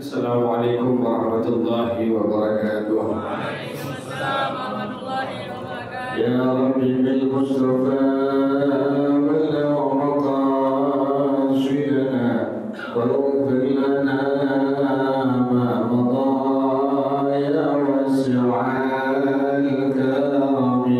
Assalamualaikum warahmatullahi wabarakatuh. Waalaikumsalam warahmatullahi wabarakatuh. Ya Rabbi bil Mustafa balligh maqasidana waghfir lana ma madha ya wasi'al karami.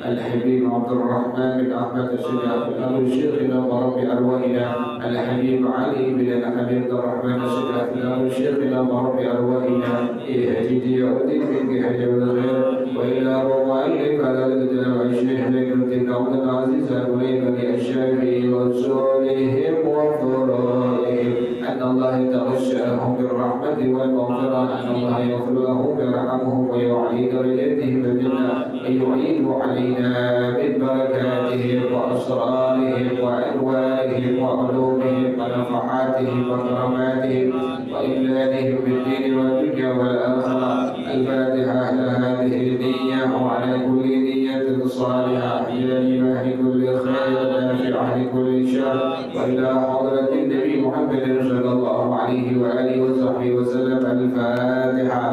الحبيب عبد الرحمن بن أحمد الشجاعي الشيخ إلى رب أرواحنا الحبيب علي بن الحبيب عبد الرحمن الشجاعي الشيخ إلى رب أرواحنا إهدي ودين منك حجب الغير وإلى مؤلف على الكتاب الشيخ زين الدين عبد العزيز الوليد الشافعي وصولهم وفرائهم أن الله يتغشاهم بالرحمة والمغفرة أن الله يغفر لهم ويرحمهم ويعلي درجاتهم الجنة ويعيد علينا من بركاتهم وأسرارهم وأنوارهم وعلومهم ونفحاتهم وكراماتهم وإمدادهم بالدين والدنيا والآخرة. الفاتحة على هذه النية وعلى كل نية صالحة جالبة لكل خير نافعة لكل شر وإلى حضرة النبي محمد صلى الله عليه وآله وصحبه وسلم. الفاتحة.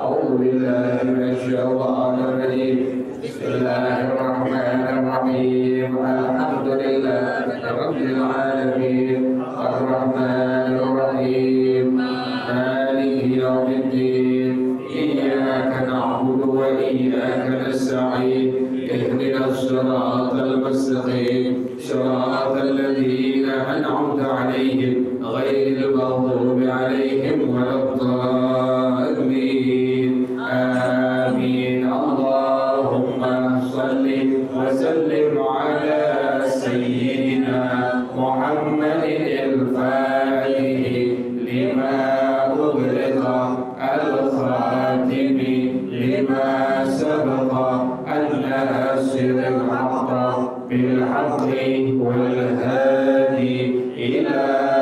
أعوذ بالله من الشيطان الرجيم. بسم الله الرحمن الرحيم. الحمد لله رب العالمين الرحمن الرحيم مالك يوم الدين إياك نعبد وإياك نستعين اهدنا الصراط المستقيم صراط الذين أنعمت عليهم غير المغضوب عليهم ولا الضالين آمين. اللهم صل وسلم على سيدنا محمد الفاتح لما أغلق الخاتم لما سبق الناصر الحق بالحق والهادي إلى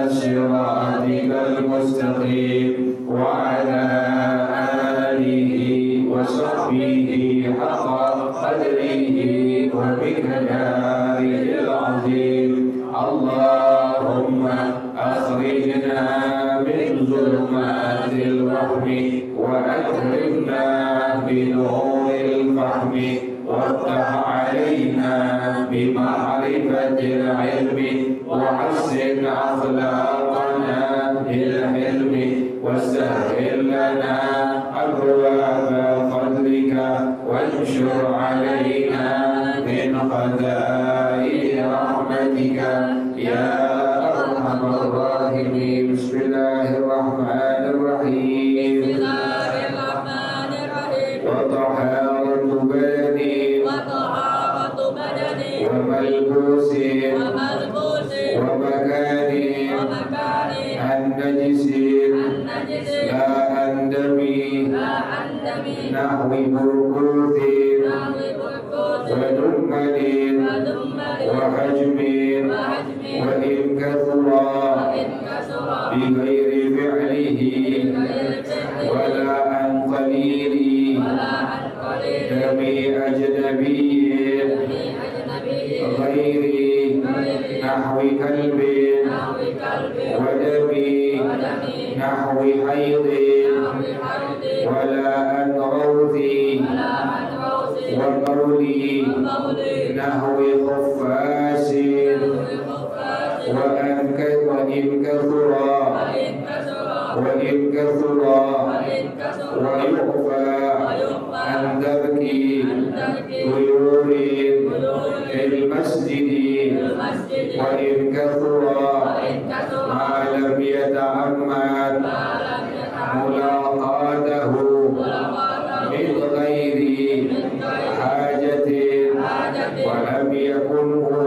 صراطك المستقيم وعلى آله وصحبه حق قدره ومقداره العظيم. اللهم أخرجنا من ظلمات الوهم وأكرمنا بنور الفهم وافتح علينا بمعرفة العلم وحسن أخلاقنا بالحلم وسهل لنا أبواب فضلك وانشر علينا من خزائن رحمتك يا أرحم الراحمين. بسم الله الرحمن الرحيم. وطهارة بدني وملبوس ومكان النجس لا أندمي نحو بركوث ودمل وحجم وإن كثر بغير فعله ولا عن قليل دمي أجنبي غير نحو كلب ودمي نحو حيض ولا عن روثي وقولي نحو خفاس وإن كثر ويعفى عن ترك طيور في المسجد وإن كثر ما لم يتعمد ملاقاته من غير حاجة ولم يكن هو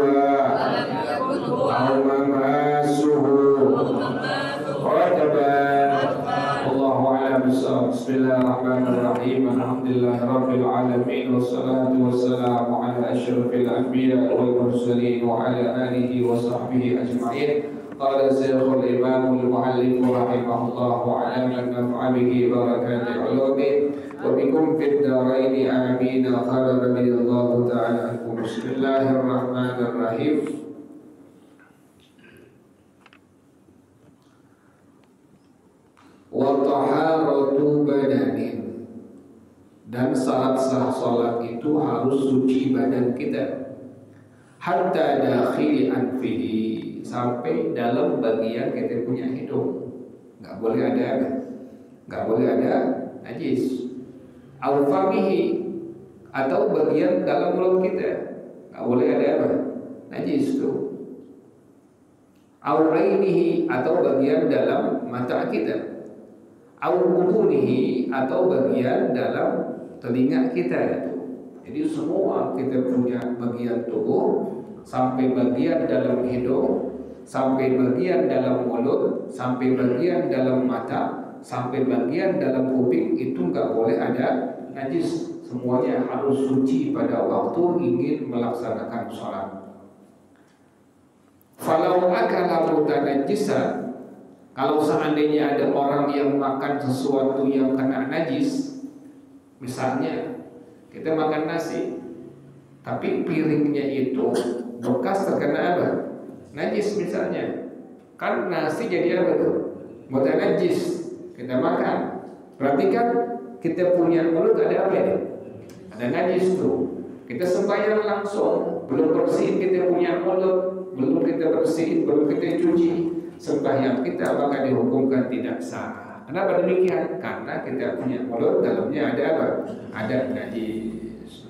أو مماسه رتبا. الله أعلم بالصواب. بسم الله الرحمن الرحيم. الحمد لله رب العالمين والصلاة والسلام على أشرف الأنبياء والمرسلين وعلى آله وصحبه أجمعين. قال الشيخ الإمام المعلم رحمه الله على من نفع به بركات علومه وبكم في الدارين آمين. قال رضي الله تعالى عنكم. بسم الله الرحمن الرحيم. Wa taharatu badanin, dan saat sah salat itu harus suci badan kita, hatta dakhili anfihi, sampai dalam bagian kita punya hidung, nggak boleh ada najis. Au famihi, atau bagian dalam mulut kita. Nggak boleh ada apa? Najis itu. Au ainihi, atau bagian dalam mata kita. Au udhunihi, atau bagian dalam telinga kita itu. Jadi semua kita punya bagian tubuh, sampai bagian dalam hidung, sampai bagian dalam mulut, sampai bagian dalam mata, sampai bagian dalam kuping, itu nggak boleh ada najis. Semuanya harus suci pada waktu ingin melaksanakan sholat. Falau akala mutanajjisan, kalau seandainya ada orang yang makan sesuatu yang kena najis, misalnya kita makan nasi, tapi piringnya itu bekas terkena apa? Najis misalnya. Kan nasi jadi apa tuh? Mutanajjis. Kita makan. Berarti kan kita punya mulut ada apa ini? Ada najis tuh. Kita sembahyang langsung, belum bersihin kita punya mulut, belum kita bersihin, belum kita cuci, sembahyang kita maka dihukumkan tidak sah. Kenapa demikian? Karena kita punya mulut, dalamnya ada apa? Ada najis.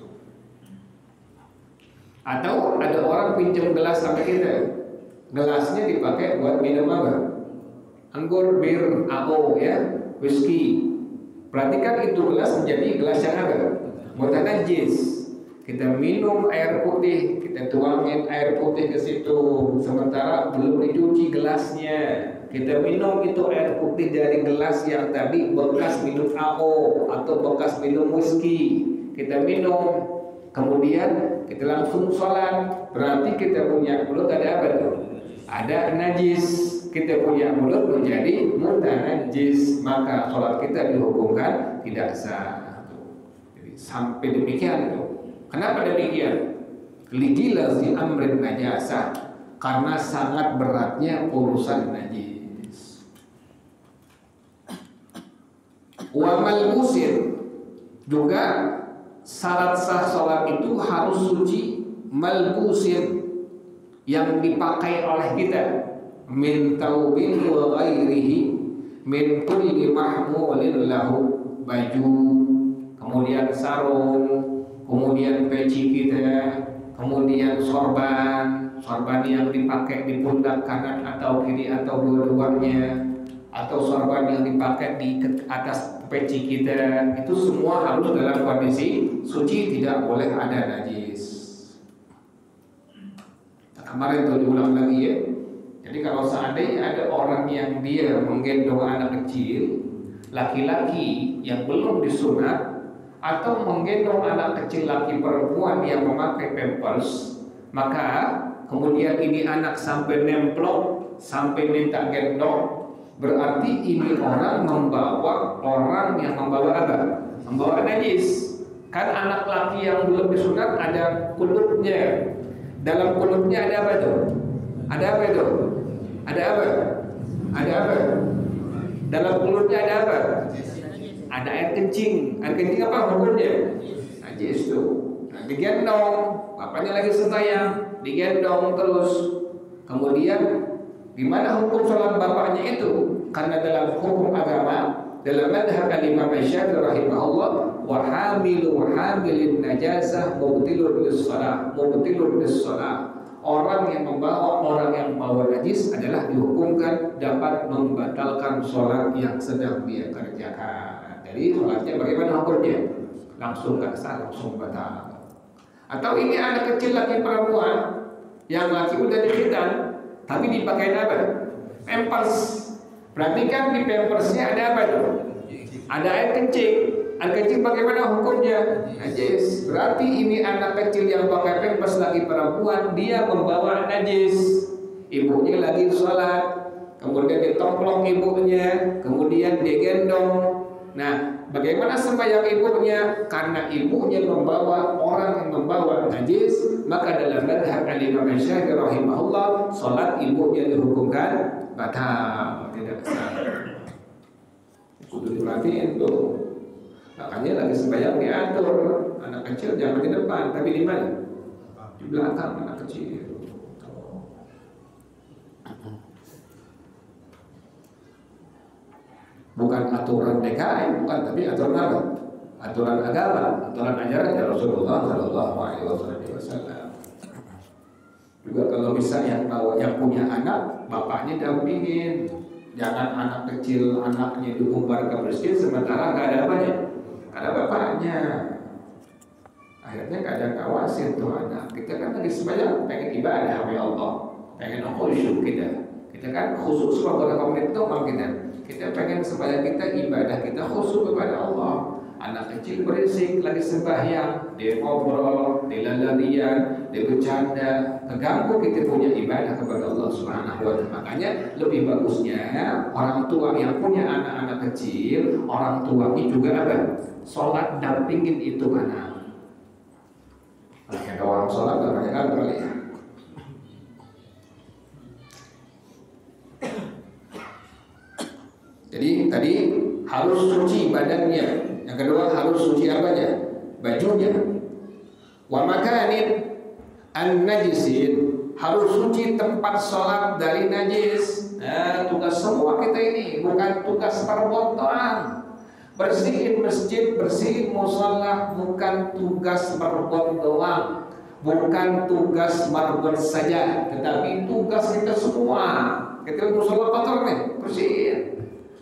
Atau ada orang pinjam gelas sama kita, gelasnya dipakai buat minum apa? Anggur, bir, AO ya, whisky. Berarti kan itu gelas menjadi gelas yang apa? Mutanajjis. Kita minum air putih, kita tuangin air putih ke situ, sementara belum dicuci gelasnya. Kita minum itu air putih dari gelas yang tadi bekas minum AO atau bekas minum whisky. Kita minum, kemudian kita langsung sholat. Berarti kita punya mulut ada apa tuh? Ada najis. Kita punya mulut menjadi mutanajjis, maka sholat kita dihukumkan tidak sah. Jadi sampai demikian tuh. Kenapa demikian? Ligilazi amrin najasah, karena sangat beratnya urusan najis. Wa malbusin, juga syarat sah sholat itu harus suci malbusin, yang dipakai oleh kita, min taubin wa ghairihi, min kulli mahmulin lahu, baju, kemudian sarung, kemudian peci kita, kemudian sorban yang dipakai di pundak kanan atau kiri atau dua-duanya, atau sorban yang dipakai di atas peci kita, itu semua harus dalam kondisi suci, tidak boleh ada najis. Kemarin itu diulang lagi ya. Jadi kalau seandainya ada orang yang dia menggendong anak kecil, laki-laki yang belum disunat, atau menggendong anak kecil laki perempuan yang memakai pampers, maka kemudian ini anak sampai nemplok, sampai minta gendong, berarti ini orang membawa orang yang membawa apa? Membawa najis. Kan anak laki yang belum disunat ada kulutnya. Dalam kulutnya ada apa tuh? Ada apa itu? Ada apa? Ada apa? Dalam kulutnya ada apa? Ada air kencing. Air kencing apa hukumnya? Najis tuh. Nah, digendong, bapaknya lagi sembahyang, digendong terus. Kemudian di mana hukum sholat bapaknya itu? Karena dalam hukum agama, dalam madhab al-Imam Syafi'i rahimahullah, wa hamilin najasah mubtilun lis-shalah, orang yang membawa najis adalah dihukumkan dapat membatalkan sholat yang sedang dia kerjakan. Jadi sholatnya bagaimana hukumnya? Langsung gak sah, langsung batal. Atau ini anak kecil laki perempuan, yang laki udah dikhitan, tapi dipakai apa? Pampers. Berarti kan di pampersnya ada apa tuh? Ada air kencing. Air kencing bagaimana hukumnya? Najis. Berarti ini anak kecil yang pakai pampers lagi perempuan, dia membawa najis. Ibunya lagi sholat, kemudian ditomplok ibunya, kemudian digendong. Nah, bagaimana sembahyang ibunya? Karena ibunya membawa orang yang membawa najis, maka dalam madhab al-Imam Syafi'i rahimahullah, sholat ibunya dihukumkan batal, tidak sah. Sudah diperhatiin tuh. Makanya lagi sembahyang diatur, anak kecil jangan di depan, tapi di mana? Di belakang anak kecil. Bukan aturan DKM, bukan, tapi aturan apa? aturan agama, aturan ajaran Rasulullah Shallallahu Alaihi Wasallam. Juga kalau misalnya yang punya anak, bapaknya dampingin, jangan anak kecil anaknya diumbar ke masjid sementara nggak ada apanya, ada bapaknya. Akhirnya kadang ngawasin tuh anak. Kita kan lagi sebanyak pengen ibadah ya Allah, pengen khusyuk kita kan khusyuk beberapa menit doang kita pengen supaya kita ibadah kita khusyuk kepada Allah. Anak kecil berisik lagi sembahyang, dia ngobrol, dia larian, dia bercanda, keganggu kita punya ibadah kepada Allah Subhanahu wa Ta'ala. Makanya lebih bagusnya orang tua yang punya anak-anak kecil, orang tuanya juga apa? Sholat dampingin itu anak. Ada orang sholat banyak kali ya. Jadi tadi harus suci badannya. Yang kedua harus suci apanya? Bajunya. Wa makanin an-najisin, harus suci tempat sholat dari najis. Nah, tugas semua kita ini bukan tugas perbodohan. Bersihin masjid, bersihin mushola bukan tugas perbuat doang, bukan tugas marbot saja, tetapi tugas kita semua. Kita mushola kotor nih, bersihin.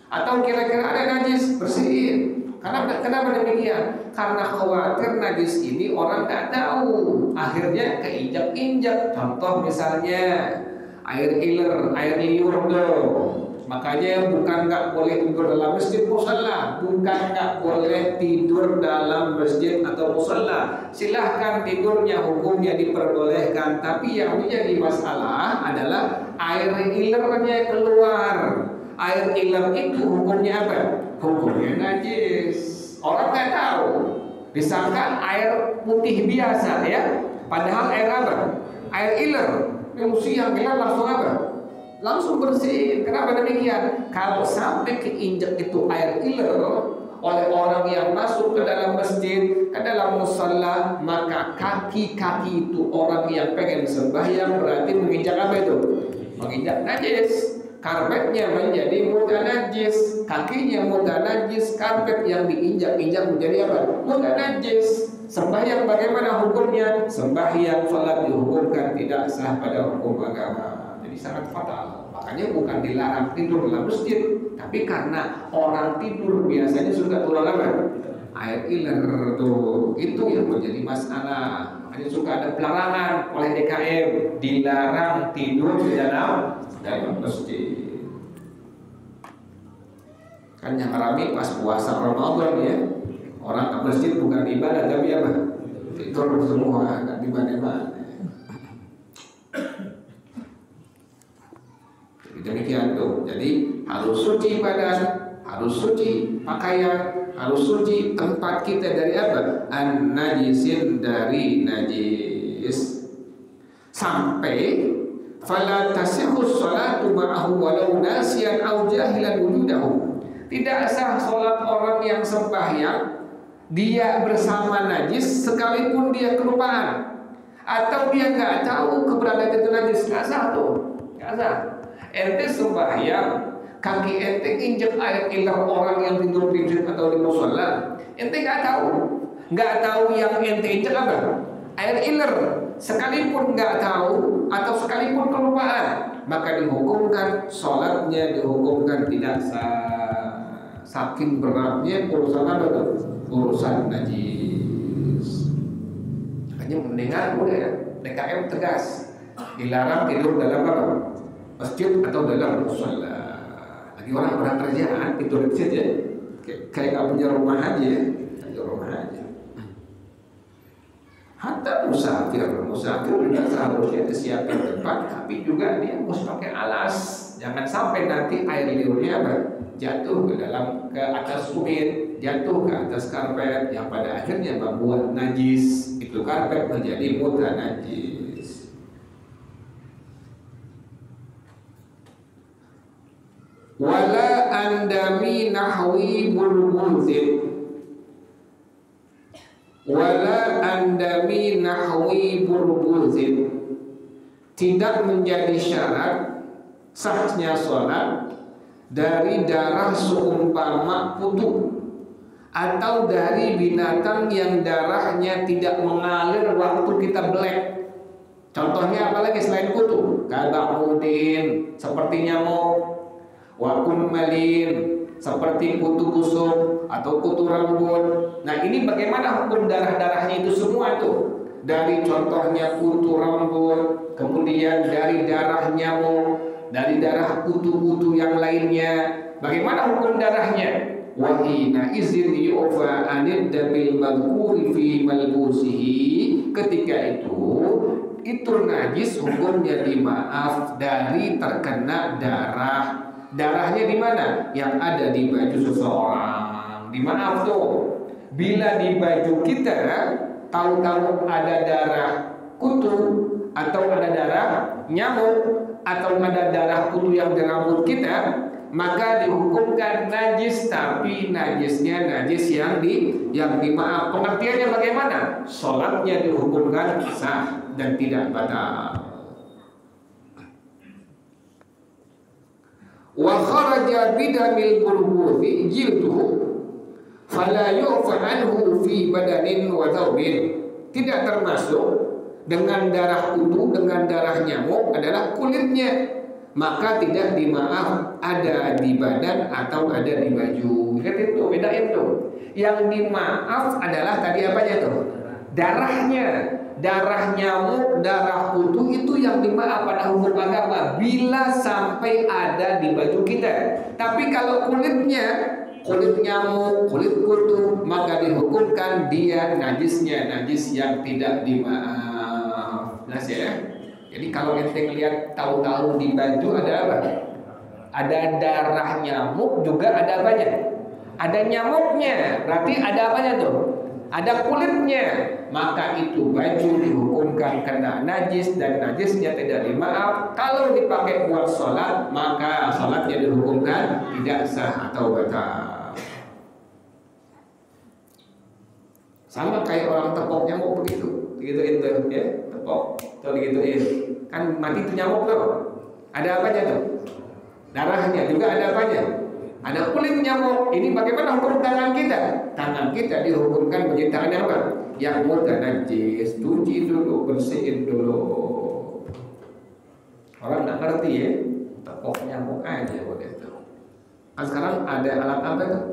Atau kira-kira ada najis, bersihin. Kenapa demikian? Karena khawatir najis ini orang nggak tahu, akhirnya keinjak-injak. Contoh misalnya air iler, air liur dong. Makanya bukan nggak boleh tidur dalam masjid musalla, bukan nggak boleh tidur dalam masjid atau musalla. Silahkan tidurnya, hukumnya diperbolehkan. Tapi yang menjadi masalah adalah air ilernya keluar. Air iler itu hukumnya apa? Hukumnya najis. Orang nggak tahu, disangka air putih biasa ya. Padahal air apa? Air iler. Yang siang bilang langsung apa? Langsung bersih. Kenapa demikian? Kalau sampai keinjak itu air iler oleh orang yang masuk ke dalam masjid, ke dalam musalla, maka kaki-kaki itu orang yang pengen sembahyang berarti menginjak apa itu? Menginjak najis. Karpetnya menjadi mutanajis, kakinya mutanajis, karpet yang diinjak-injak menjadi apa? Mutanajis. Sembahyang bagaimana hukumnya? Sembahyang salat dihukumkan tidak sah pada hukum agama. Jadi sangat fatal. Makanya bukan dilarang tidur dalam masjid, tapi karena orang tidur biasanya suka turun apa? Air iler tuh. Itu yang menjadi masalah. Makanya suka ada pelarangan oleh DKM, dilarang tidur di dalam masjid. Kan yang rame pas puasa Ramadan ya, orang ke masjid bukan ibadah tapi apa? Tidur semua, nggak di mana-mana. Jadi demikian tuh. Jadi harus suci badan, harus suci pakaian, harus suci tempat kita dari apa? An-najisin, dari najis. Sampai fala tasihhu sholatu ma'ahu walau nasiyan aw jahilan wujudahu. Tidak sah sholat orang yang sembahyang dia bersama najis sekalipun dia kelupaan atau dia nggak tahu keberadaan itu najis. Nggak sah tuh, nggak sah. Ente sembahyang, kaki ente injek air iler orang yang tidur di masjid atau di mushola, ente nggak tahu yang ente injek apa? Air iler. Sekalipun nggak tahu atau sekalipun kelupaan, maka dihukumkan sholatnya, dihukumkan tidak sah. Saking beratnya urusan apa tuh? Urusan najis. Makanya mendengar udah ya, DKM tegas, dilarang tidur dalam apa? Masjid atau dalam mushola. Lagi orang kerjaan tidur di masjid ya, kayak nggak punya rumah aja, rumah aja. Hatta musafir juga seharusnya disiapkan tempat, tapi juga dia harus pakai alas. Jangan sampai nanti air liurnya apa? Jatuh ke atas kulit, jatuh ke atas karpet, yang pada akhirnya membuat najis itu karpet menjadi mutanajis. Wala andami nahwi bulbuzin, wala andami nahwi burbuzin, tidak menjadi syarat sahnya sholat dari darah seumpama putu atau dari binatang yang darahnya tidak mengalir waktu kita belek. Contohnya apalagi selain kutu? Kabamudin, seperti nyamuk, wakun malin, seperti kutu busuk atau kutu rambut. Nah, ini bagaimana hukum darah-darahnya itu semua tuh? Dari contohnya kutu rambut, kemudian dari darah nyamuk, dari darah kutu-kutu yang lainnya. Bagaimana hukum darahnya? Wahina izin yu'fa anid damil madhkuri fi malbusihi. Ketika itu najis, hukumnya dimaaf dari terkena darah. Darahnya di mana? Yang ada di baju seseorang. Dimaaf tuh. Bila di baju kita tahu-tahu ada darah kutu atau ada darah nyamuk atau ada darah kutu yang di rambut kita, maka dihukumkan najis, tapi najisnya najis yang dimaaf. Pengertiannya bagaimana? Sholatnya dihukumkan sah dan tidak batal. Wa kharaja bidamil burbuthi jilduhu fala yu'fa anhu fi badanin wa thawbin. Tidak termasuk dengan darah kutu, dengan darah nyamuk adalah kulitnya, maka tidak dimaaf ada di badan atau ada di baju. Lihat itu, bedain tuh. Yang dimaaf adalah tadi apanya tuh? Darahnya. Darah nyamuk, darah kutu itu yang dimaaf pada hukum agama bila sampai ada di baju kita. Tapi kalau kulitnya, kulit nyamuk, kulit kutu, maka dihukumkan dia najisnya najis yang tidak dimaaf. Jelas ya? Jadi kalau ente lihat tahu-tahu di baju ada apa? Ada darah nyamuk, juga ada apanya? Ada nyamuknya, berarti ada apanya tuh? Ada kulitnya, maka itu baju dihukumkan kena najis dan najisnya tidak dimaaf. Kalau dipakai buat sholat, maka sholatnya dihukumkan tidak sah atau batal. Sama kayak orang tepok nyamuk begitu, gituin tuh ya, tepok, tuh digituin, kan mati tuh nyamuk tuh. Ada apanya tuh? Darahnya, juga ada apanya? Ada kulit nyamuk. Ini bagaimana hukum tangan kita? Tangan kita dihukumkan menjadi tangan yang apa? Yang mudah najis. Cuci dulu, bersihin dulu. Orang nggak ngerti ya, tepok nyamuk aja udah itu. Kan sekarang ada alat apa tuh?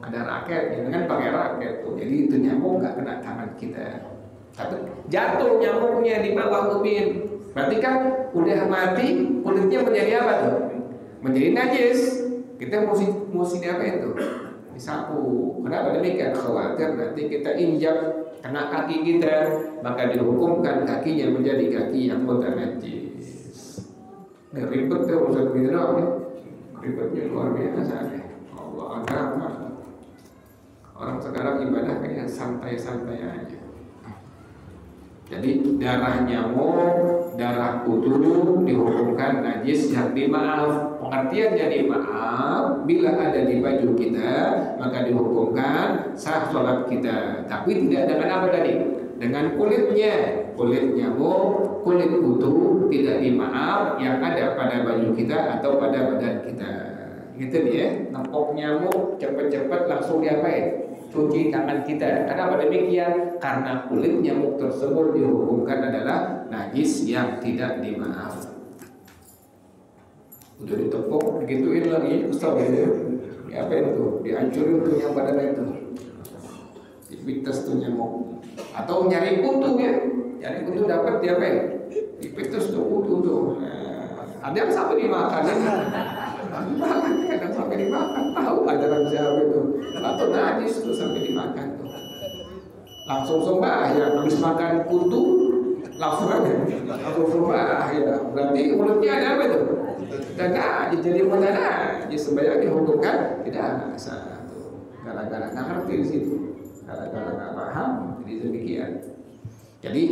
Ada raket, ya kan pakai raket tuh. Jadi itu nyamuk nggak kena tangan kita. Tapi jatuh nyamuknya di bawah ubin. Berarti kan udah mati, kulitnya menjadi apa tuh? Menjadi najis. Kita mesti diapain tuh? Disapu. Kenapa demikian? Khawatir nanti kita injak kena kaki kita, maka dihukumkan kakinya menjadi kaki yang najis. Ini ribet tuh urusan gitu doang ya. Ribetnya luar biasa ya. Allah agama. Orang sekarang ibadah kayaknya santai-santai aja. Jadi darah nyamuk, darah kutu dihukumkan najis yang dimaaf. Pengertiannya dimaaf bila ada di baju kita, maka dihukumkan sah sholat kita. Tapi tidak dengan apa tadi? Dengan kulitnya. Kulit nyamuk, kulit kutu tidak dimaaf yang ada pada baju kita atau pada badan kita. Gitu ya. Nempok nyamuk cepat-cepat langsung diapain? Cuci tangan kita. Kenapa demikian? Karena kulit nyamuk tersebut dihukumkan adalah najis yang tidak dimaaf. Udah ditepuk, digituin lagi, Ustaz ya. Apa itu? Dihancurin tuh yang badan itu. Dipites tuh nyamuk. Atau nyari kutu ya. Nyari kutu dapat diapain? Dipites tuh kutu tuh. Ada yang sampai dimakan. Kadang sampai dimakan. Tahu ajaran Jawa itu. Atau najis tuh sampai dimakan tuh. Langsung sembahyang. Habis makan kutu langsung sembahyang. Berarti mulutnya ada apa tuh? Dan najis, jadi mudah najis. Sembahyang dihukumkan tidak sah tuh. Gara-gara nggak ngerti di situ. Gara-gara nggak paham. Jadi demikian. Jadi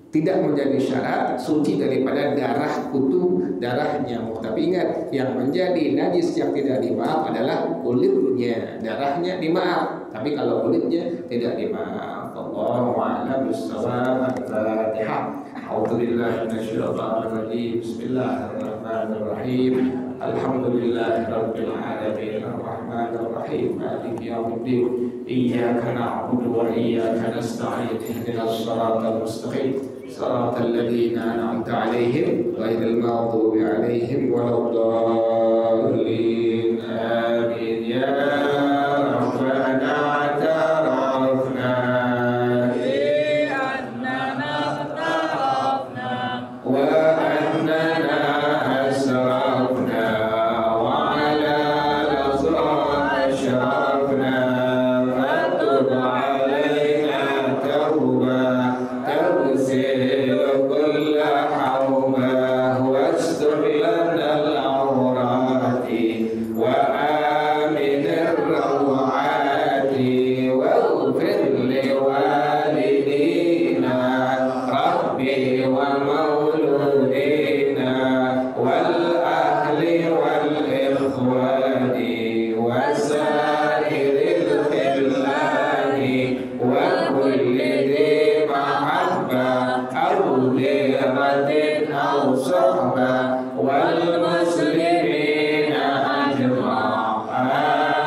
tidak menjadi syarat suci daripada darah kutu, darah nyamuk. Tapi ingat, yang menjadi najis yang tidak dimaaf adalah kulitnya. Darahnya dimaaf, tapi kalau kulitnya tidak dimaaf. Allahu a'lam bishawab. Al-Fatihah. A'udzubillahi minasyaitonir rajim. Bismillahirrahmanirrahim. Alhamdulillahirabbil alamin. Arrahmanirrahim. Maliki yaumiddin. إياك نعبد وإياك نستعين اهدنا الصراط المستقيم صراط الذين أنعمت عليهم غير المغضوب عليهم ولا الضالين آمين يا ربنا اعترفنا بأننا اغترفنا وأننا أسرفنا وعلى الأسرار أشرفنا فتب علينا توبة تغسل كل حوبة واستر لنا العورات وآمن الروعات واغفر لوالدينا ربي ومولودينا والأهل والإخوان وسائر الخلان وكل ذي محبة أو ديرة أو صحبة والمسلمين أجمع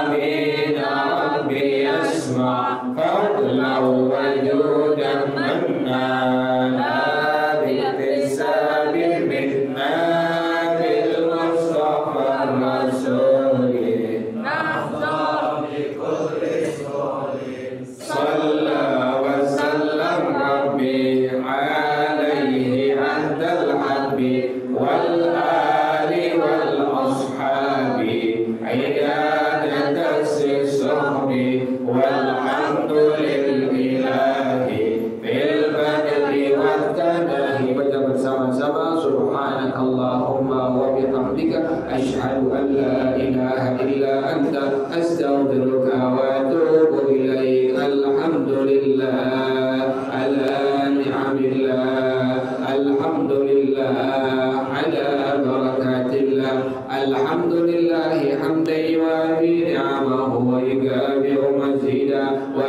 آمين ربي يسمع فضلا وجودا منا باكتساب منا بالمصطفى الرسول نحظى صلى وسلم ربي عليه عند الحب والآل والأصحاب عيادة الصحب والحمد لله بالبدء والتناهي. Baca bersama-sama subhanak Allahumma wa bihamdika asyhadu an la ilaha illa anta astaghfiruka wa atubu ilaik. Alhamdulillah ala ni'amillah alhamdulillah ala barakatillah alhamdulillah hamdan yuwafi ni'amahu wa yukafi'u mazida wa